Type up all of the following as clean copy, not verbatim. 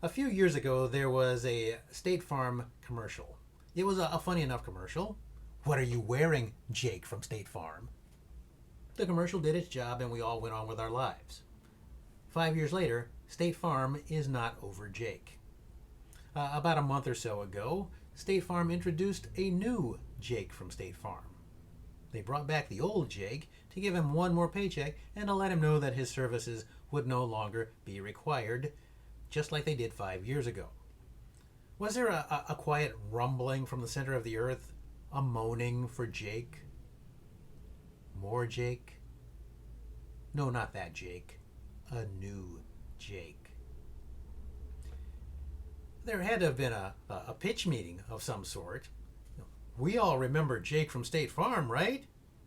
A few years ago, there was a State Farm commercial. It was a funny enough commercial. What are you wearing, Jake from State Farm? The commercial did its job and we all went on with our lives. 5 years later, State Farm is not over Jake. About a month or so ago, State Farm introduced a new Jake from State Farm. They brought back the old Jake to give him one more paycheck and to let him know that his services would no longer be required, just like they did 5 years ago. Was there a quiet rumbling from the center of the earth? A moaning for Jake? More Jake? No, not that Jake. A new Jake. There had to have been a pitch meeting of some sort. We all remember Jake from State Farm, right?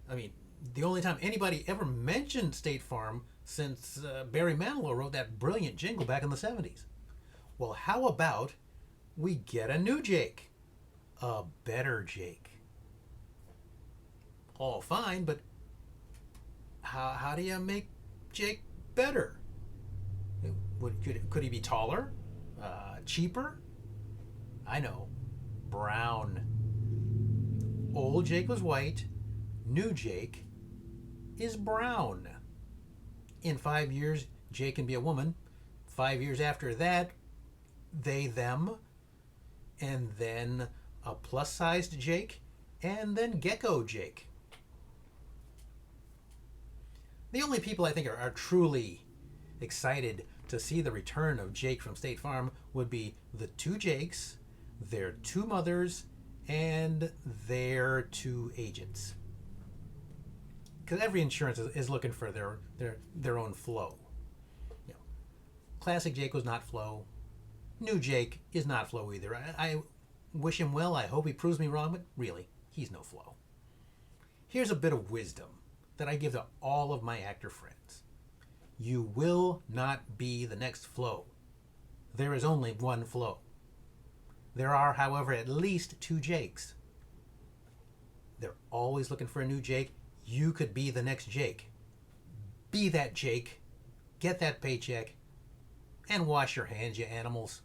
I mean, the only time anybody ever mentioned State Farm since Barry Manilow wrote that brilliant jingle back in the 70s. Well, how about we get a new Jake? A better Jake. All fine, but how do you make Jake better? Could he be taller? Cheaper? I know. Brown. Old Jake was white. New Jake is brown. In 5 years, Jake can be a woman. 5 years after that, they, them. And then a plus-sized Jake. And then Gecko Jake. The only people I think are truly excited to see the return of Jake from State Farm would be the two Jakes, their two mothers, and their two agents. Because every insurance is looking for their own flow. You know, classic Jake was not flow. New Jake is not flow either. I wish him well. I hope he proves me wrong, but really, he's no flow. Here's a bit of wisdom that I give to all of my actor friends. You will not be the next Flo. There is only one Flo. There are, however, at least two Jakes. They're always looking for a new Jake. You could be the next Jake. Be that Jake, get that paycheck, and wash your hands, you animals.